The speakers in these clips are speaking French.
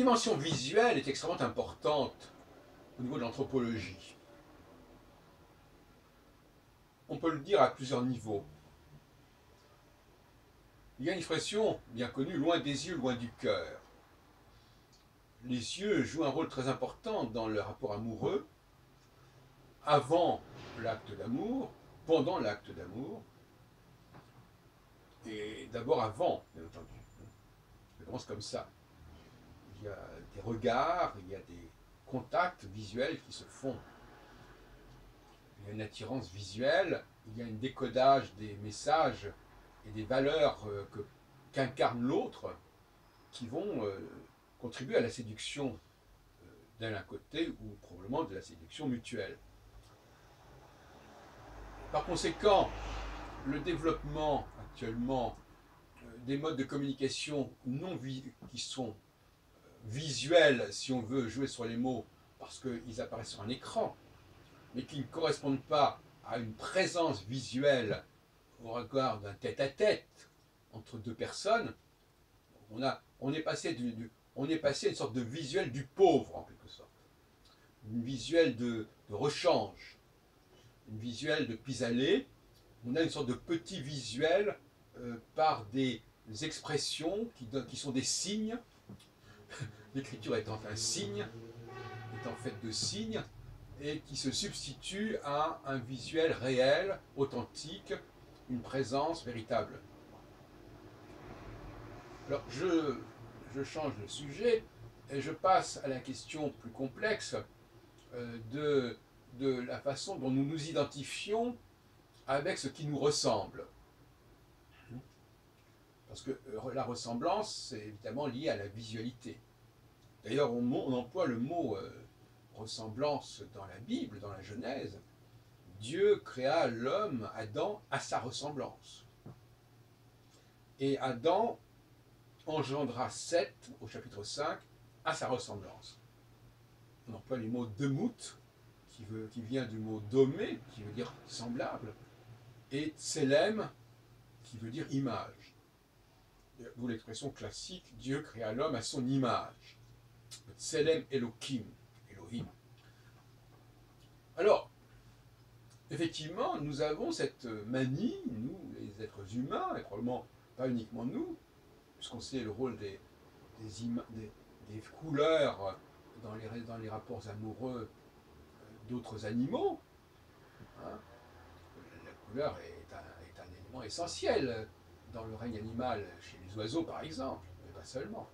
dimension visuelle est extrêmement importante au niveau de l'anthropologie. On peut le dire à plusieurs niveaux. Il y a une expression bien connue, loin des yeux, loin du cœur. Les yeux jouent un rôle très important dans le rapport amoureux, avant l'acte d'amour, pendant l'acte d'amour, et d'abord avant, bien entendu. Ça commence comme ça. Il y a des regards, il y a des contacts visuels qui se font. Il y a une attirance visuelle, il y a un décodage des messages et des valeurs qu'incarne l'autre qui vont contribuer à la séduction d'un côté ou probablement de la séduction mutuelle. Par conséquent, le développement actuellement des modes de communication qui sont visuels, si on veut jouer sur les mots, parce qu'ils apparaissent sur un écran, mais qui ne correspondent pas à une présence visuelle au regard d'un tête-à-tête entre deux personnes, on est passé à une sorte de visuel du pauvre, en quelque sorte. Une visuelle de rechange, une visuelle de pis-aller. On a une sorte de petit visuel par des expressions qui sont des signes. L'écriture étant un signe, étant faite de signes, et qui se substitue à un visuel réel, authentique, une présence véritable. Alors, je change de sujet et je passe à la question plus complexe de la façon dont nous nous identifions avec ce qui nous ressemble. Parce que la ressemblance, c'est évidemment lié à la visualité. D'ailleurs, on emploie le mot ressemblance dans la Bible, dans la Genèse. Dieu créa l'homme, Adam, à sa ressemblance. Et Adam engendra Seth, au chapitre 5, à sa ressemblance. On emploie les mots demout, qui vient du mot domé, qui veut dire semblable, et tselem, qui veut dire image. D'où l'expression classique, Dieu créa l'homme à son image. Tselem Elohim. Alors, effectivement, nous avons cette manie, nous, les êtres humains, et probablement pas uniquement nous, puisqu'on sait le rôle des couleurs dans les rapports amoureux d'autres animaux. Hein. La couleur est un élément essentiel dans le règne animal, chez les oiseaux par exemple, mais pas seulement.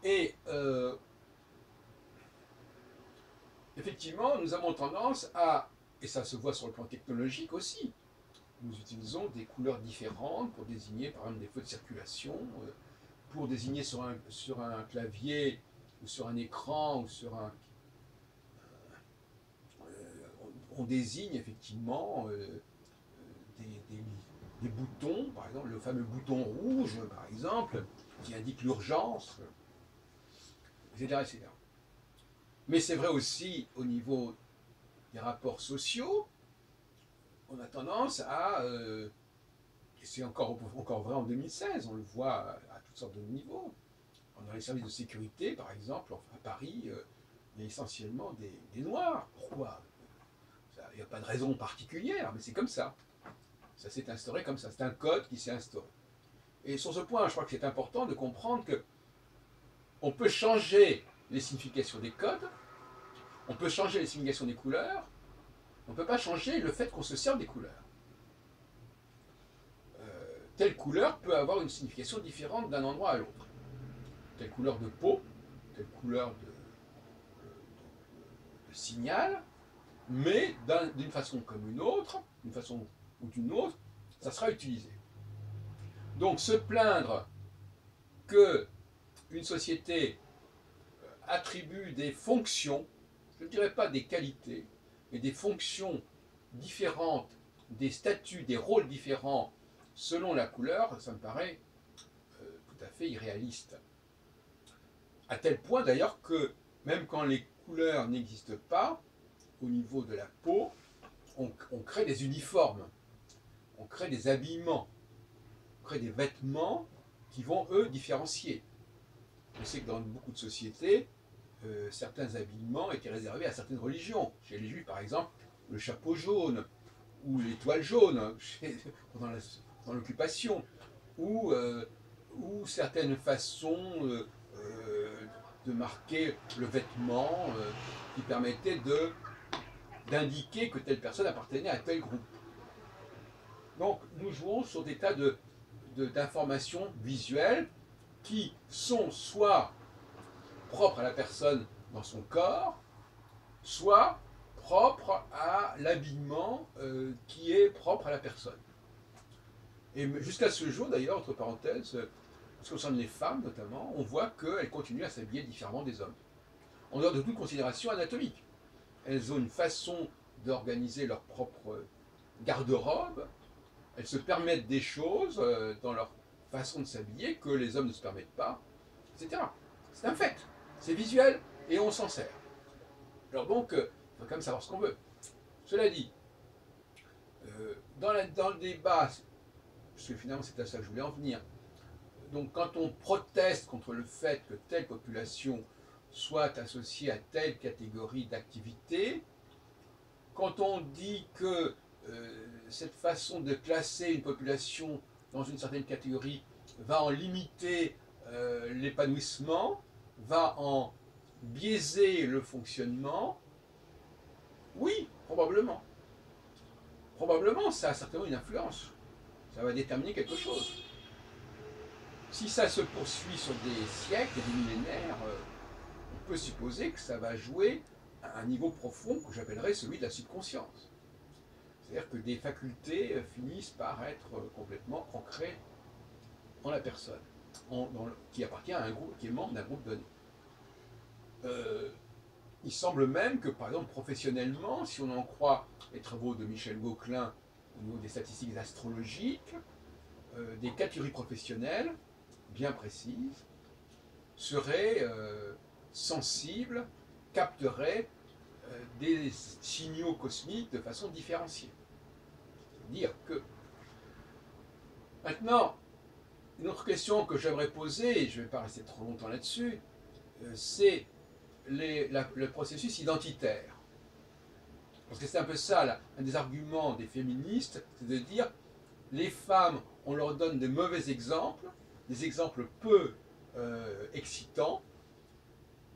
Et effectivement, nous avons tendance à, et ça se voit sur le plan technologique aussi, nous utilisons des couleurs différentes pour désigner par exemple des feux de circulation, pour désigner sur un clavier ou sur un écran ou sur un... on désigne effectivement des boutons, par exemple le fameux bouton rouge par exemple, qui indique l'urgence, etc., etc. Mais c'est vrai aussi au niveau des rapports sociaux, on a tendance à, et c'est encore vrai en 2016, on le voit à toutes sortes de niveaux, dans les services de sécurité par exemple, à Paris, il y a essentiellement des Noirs. Pourquoi? Il n'y a pas de raison particulière, mais c'est comme ça. Ça s'est instauré comme ça, c'est un code qui s'est instauré. Et sur ce point, je crois que c'est important de comprendre que on peut changer les significations des codes, on peut changer les significations des couleurs, on ne peut pas changer le fait qu'on se sert des couleurs. Telle couleur peut avoir une signification différente d'un endroit à l'autre. Telle couleur de peau, telle couleur de signal, mais d'une façon comme une autre, d'une façon ou d'une autre, ça sera utilisé. Donc se plaindre que une société attribue des fonctions, je ne dirais pas des qualités, mais des fonctions différentes, des statuts, des rôles différents selon la couleur, ça me paraît tout à fait irréaliste. À tel point d'ailleurs que même quand les couleurs n'existent pas, au niveau de la peau, on crée des uniformes, on crée des habillements, on crée des vêtements qui vont, eux, différencier. On sait que dans beaucoup de sociétés, certains habillements étaient réservés à certaines religions. Chez les Juifs, par exemple, le chapeau jaune, ou l'étoile jaune, pendant l'occupation, ou, ou certaines façons de marquer le vêtement qui permettaient d'indiquer que telle personne appartenait à tel groupe. Donc nous jouons sur des tas d'informations visuelles qui sont soit propres à la personne dans son corps, soit propres à l'habillement qui est propre à la personne. Et jusqu'à ce jour, d'ailleurs, entre parenthèses, en ce qui concerne les femmes notamment, on voit qu'elles continuent à s'habiller différemment des hommes, en dehors de toute considération anatomique. Elles ont une façon d'organiser leur propre garde-robe, elles se permettent des choses dans leur façon de s'habiller que les hommes ne se permettent pas, etc. C'est un fait, c'est visuel et on s'en sert. Alors donc, il faut quand même savoir ce qu'on veut. Cela dit, dans le débat, parce que finalement c'est à ça que je voulais en venir, donc quand on proteste contre le fait que telle population soit associée à telle catégorie d'activité, quand on dit que cette façon de classer une population dans une certaine catégorie va en limiter l'épanouissement, va en biaiser le fonctionnement, oui, probablement. Probablement, ça a certainement une influence. Ça va déterminer quelque chose. Si ça se poursuit sur des siècles, des millénaires, on peut supposer que ça va jouer à un niveau profond que j'appellerais celui de la subconscience. C'est-à-dire que des facultés finissent par être complètement ancrées en la personne, qui appartient à un groupe, qui est membre d'un groupe donné. Il semble même que, par exemple, professionnellement, si on en croit les travaux de Michel Gauquelin au niveau des statistiques astrologiques, des catégories professionnelles bien précises seraient sensibles, capteraient des signaux cosmiques de façon différenciée. C'est-à-dire que... Maintenant, une autre question que j'aimerais poser, et je ne vais pas rester trop longtemps là-dessus, c'est le processus identitaire. Parce que c'est un peu ça, là, un des arguments des féministes, c'est de dire les femmes, on leur donne de mauvais exemples, des exemples peu excitants,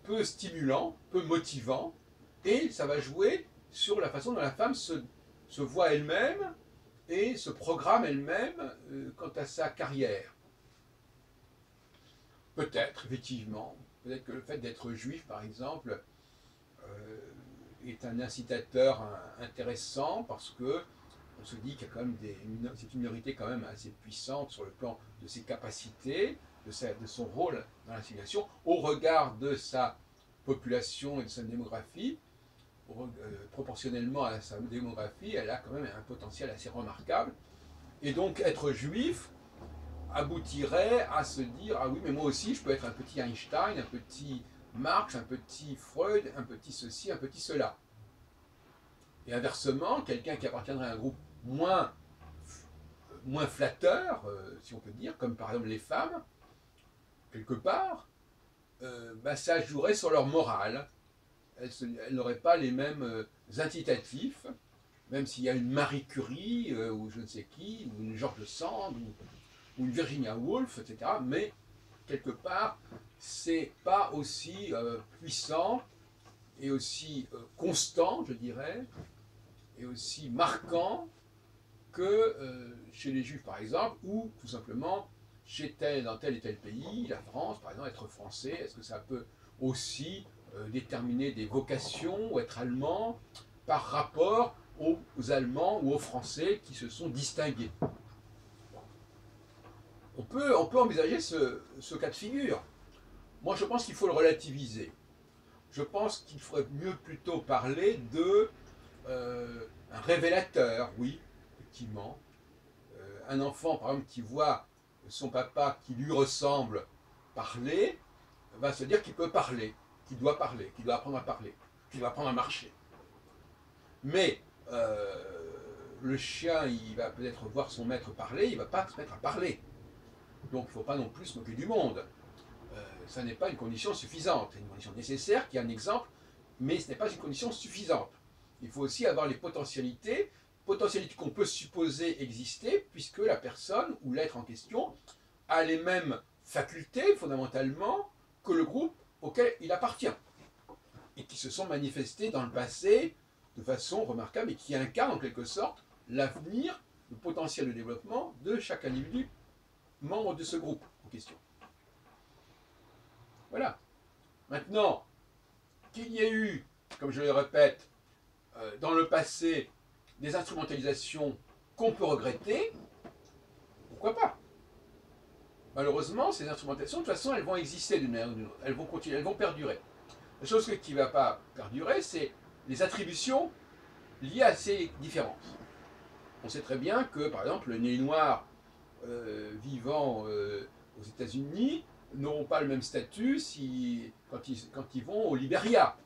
peu stimulants, peu motivants, et ça va jouer sur la façon dont la femme se voit elle-même et se programme elle-même quant à sa carrière. Peut-être, effectivement, peut-être que le fait d'être juif, par exemple, est un incitateur intéressant parce que on se dit qu'il y a quand même c'est une minorité quand même assez puissante sur le plan de ses capacités, de son rôle dans la civilisation, au regard de sa population et de sa démographie. Proportionnellement à sa démographie, elle a quand même un potentiel assez remarquable. Et donc être juif aboutirait à se dire ah oui, mais moi aussi je peux être un petit Einstein, un petit Marx, un petit Freud, un petit ceci, un petit cela. Et inversement, quelqu'un qui appartiendrait à un groupe moins flatteur, si on peut dire, comme par exemple les femmes, quelque part, ça jouerait sur leur morale. Elles n'auraient pas les mêmes incitatifs, même s'il y a une Marie Curie, ou je ne sais qui, ou une George Sand, ou une Virginia Woolf, etc. Mais, quelque part, c'est pas aussi puissant et aussi constant, je dirais, et aussi marquant que chez les Juifs, par exemple, ou tout simplement dans tel et tel pays, la France, par exemple, être français, est-ce que ça peut aussi déterminer des vocations ou être allemand par rapport aux Allemands ou aux Français qui se sont distingués. On peut envisager ce cas de figure. Moi, je pense qu'il faut le relativiser. Je pense qu'il faudrait mieux plutôt parler de un révélateur, oui, effectivement. Un enfant, par exemple, qui voit son papa qui lui ressemble parler, va se dire qu'il peut parler, qu'il doit apprendre à parler, qu'il doit apprendre à marcher. Mais le chien, il va peut-être voir son maître parler, il ne va pas se mettre à parler. Donc il ne faut pas non plus se moquer du monde. ça n'est pas une condition suffisante. C'est une condition nécessaire qui est un exemple, mais ce n'est pas une condition suffisante. Il faut aussi avoir les potentialités qu'on peut supposer exister, puisque la personne ou l'être en question a les mêmes facultés, fondamentalement, que le groupe auquel il appartient, et qui se sont manifestées dans le passé de façon remarquable, et qui incarnent en quelque sorte l'avenir, le potentiel de développement de chaque individu membre de ce groupe en question. Voilà. Maintenant, qu'il y ait eu, comme je le répète, dans le passé, des instrumentalisations qu'on peut regretter, pourquoi pas? Malheureusement, ces instrumentations, de toute façon, elles vont exister d'une manière ou d'une autre. Elles vont continuer, elles vont perdurer. La chose qui ne va pas perdurer, c'est les attributions liées à ces différences. On sait très bien que, par exemple, les Noirs vivant aux États-Unis n'auront pas le même statut quand ils vont au Libéria.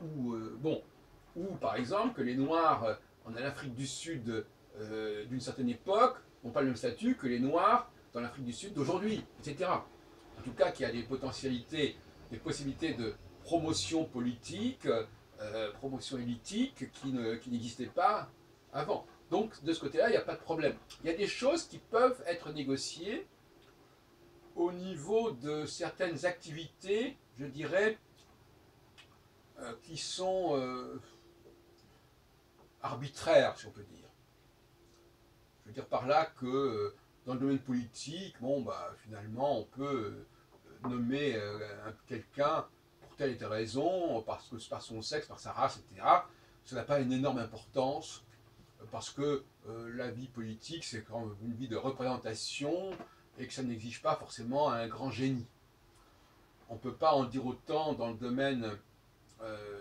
Ou par exemple que les Noirs en Afrique du Sud d'une certaine époque n'ont pas le même statut que les Noirs dans l'Afrique du Sud d'aujourd'hui, etc. En tout cas, qu'il y a des potentialités, des possibilités de promotion politique, promotion élitique qui n'existaient pas avant. Donc, de ce côté-là, il n'y a pas de problème. Il y a des choses qui peuvent être négociées au niveau de certaines activités, je dirais, qui sont arbitraires, si on peut dire. Je veux dire par là que dans le domaine politique, finalement, on peut nommer quelqu'un pour telle et telle raison, par son sexe, par sa race, etc. Ça n'a pas une énorme importance, parce que la vie politique, c'est quand même une vie de représentation, et que ça n'exige pas forcément un grand génie. On ne peut pas en dire autant dans le domaine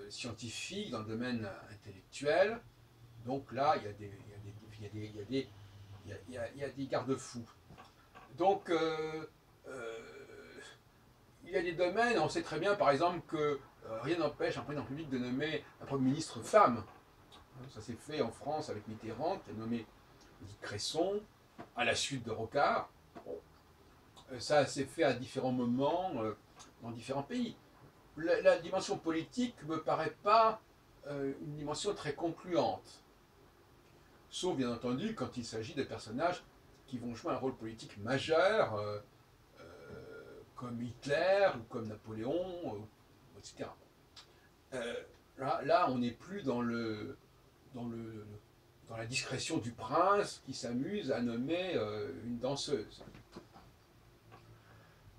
scientifique, dans le domaine intellectuel. Donc là, il y a des garde-fous. Donc, il y a des domaines, on sait très bien, par exemple, que rien n'empêche un président public de nommer un Premier ministre femme. Ça s'est fait en France avec Mitterrand, qui a nommé Edith Cresson, à la suite de Rocard. Bon. Ça s'est fait à différents moments, dans différents pays. La dimension politique ne me paraît pas une dimension très concluante. Sauf, bien entendu, quand il s'agit de personnages qui vont jouer un rôle politique majeur, comme Hitler, ou comme Napoléon, etc. Là, on n'est plus dans la discrétion du prince qui s'amuse à nommer une danseuse.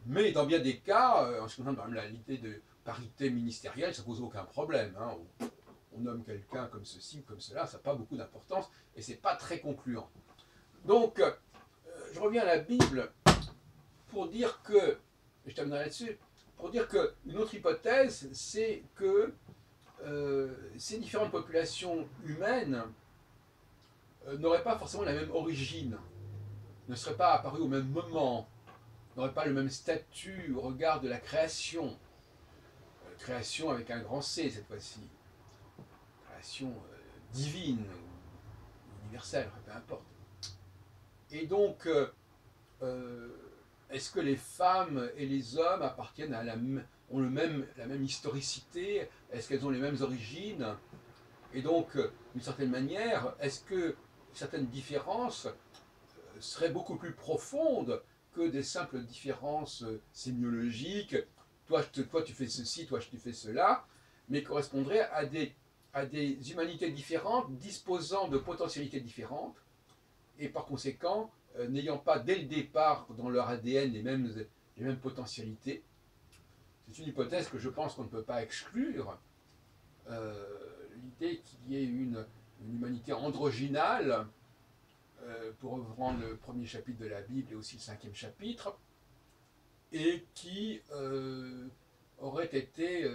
Mais dans bien des cas, en ce qui concerne l'idée de parité ministérielle, ça ne pose aucun problème. Hein. On nomme quelqu'un comme ceci ou comme cela, ça n'a pas beaucoup d'importance et c'est pas très concluant. Donc, je reviens à la Bible pour dire que, et je terminerai là-dessus, pour dire qu'une autre hypothèse, c'est que ces différentes populations humaines n'auraient pas forcément la même origine, ne seraient pas apparues au même moment, n'auraient pas le même statut au regard de la création. Création avec un grand C cette fois-ci. Création divine, ou universelle, peu importe. Et donc, est-ce que les femmes et les hommes appartiennent ont la même historicité? Est-ce qu'elles ont les mêmes origines? Et donc, d'une certaine manière, est-ce que certaines différences seraient beaucoup plus profondes que des simples différences sémiologiques? Toi, tu fais ceci, toi, tu fais cela, mais correspondraient à des humanités différentes, disposant de potentialités différentes, et par conséquent, n'ayant pas dès le départ dans leur ADN les mêmes potentialités. C'est une hypothèse que je pense qu'on ne peut pas exclure. L'idée qu'il y ait une humanité androgynale, pour reprendre le premier chapitre de la Bible et aussi le 5e chapitre, et qui aurait été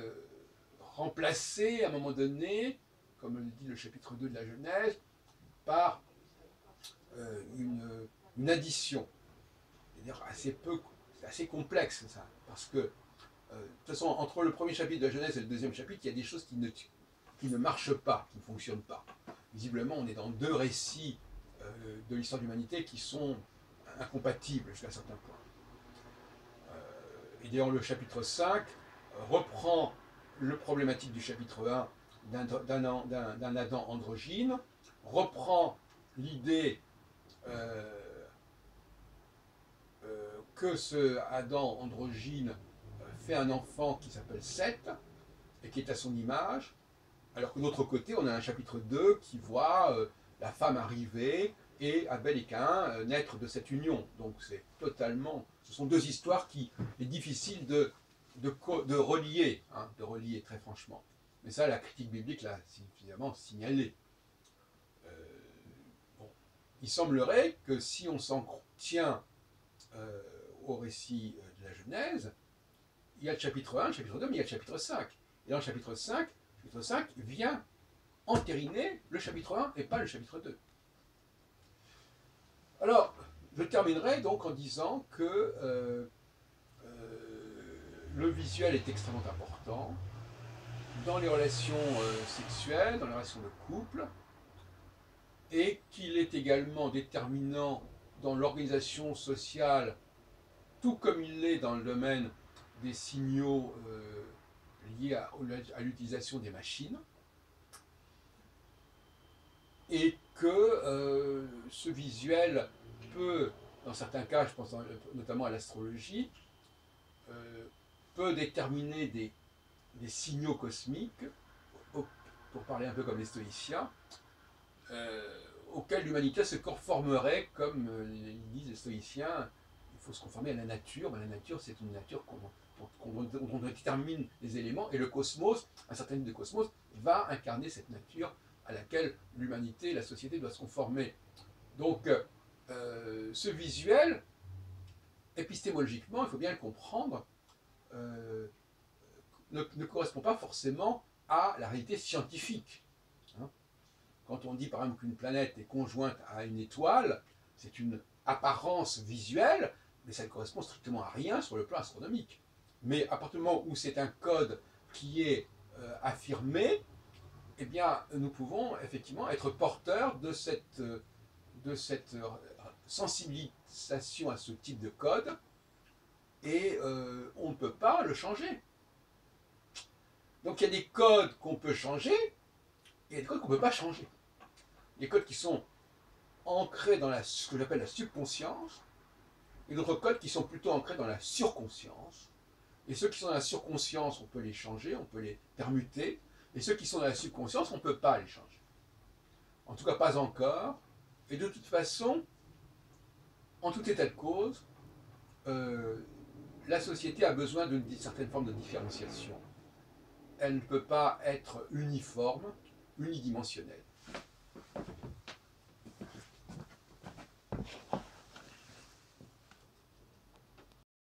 remplacée à un moment donné, comme le dit le chapitre 2 de la Genèse, par une addition. C'est-à-dire c'est assez complexe ça, parce que de toute façon, entre le premier chapitre de la Genèse et le deuxième chapitre, il y a des choses qui ne marchent pas, qui ne fonctionnent pas. Visiblement, on est dans deux récits de l'histoire de l'humanité qui sont incompatibles jusqu'à un certain point. Et d'ailleurs, le chapitre 5 reprend le problématique du chapitre 1 d'un Adam androgyne, reprend l'idée que ce Adam androgyne fait un enfant qui s'appelle Seth et qui est à son image, alors que de l'autre côté, on a un chapitre 2 qui voit la femme arriver et Abel et Caïn naître de cette union. Donc c'est totalement... Ce sont deux histoires qui est difficile de relier, hein, de relier très franchement. Mais ça, la critique biblique l'a suffisamment signalé. Bon. Il semblerait que si on s'en tient au récit de la Genèse, il y a le chapitre 1, le chapitre 2, mais il y a le chapitre 5. Et dans le chapitre 5 vient entériner le chapitre 1 et pas le chapitre 2. Alors, je terminerai donc en disant que le visuel est extrêmement important dans les relations sexuelles, dans les relations de couple, et qu'il est également déterminant dans l'organisation sociale, tout comme il l'est dans le domaine des signaux liés à l'utilisation des machines, et que ce visuel peut, dans certains cas, je pense notamment à l'astrologie, peut déterminer des signaux cosmiques, pour parler un peu comme les stoïciens, auxquels l'humanité se conformerait, comme disent les stoïciens, il faut se conformer à la nature, mais la nature c'est une nature dont on détermine les éléments, et le cosmos, un certain nombre de cosmos, va incarner cette nature à laquelle l'humanité, la société doit se conformer. Donc, ce visuel, épistémologiquement, il faut bien le comprendre, ne correspond pas forcément à la réalité scientifique. Hein. Quand on dit par exemple qu'une planète est conjointe à une étoile, c'est une apparence visuelle, mais ça ne correspond strictement à rien sur le plan astronomique. Mais à partir du moment où c'est un code qui est affirmé, eh bien, nous pouvons effectivement être porteurs de cette sensibilisation à ce type de code, et on ne peut pas le changer. Donc il y a des codes qu'on peut changer, et il y a des codes qu'on ne peut pas changer. Des codes qui sont ancrés dans ce que j'appelle la subconscience, et d'autres codes qui sont plutôt ancrés dans la surconscience. Et ceux qui sont dans la surconscience, on peut les changer, on peut les permuter, et ceux qui sont dans la subconscience, on ne peut pas les changer. En tout cas, pas encore. Et de toute façon, en tout état de cause, la société a besoin d'une certaine forme de différenciation. Elle ne peut pas être uniforme, unidimensionnelle.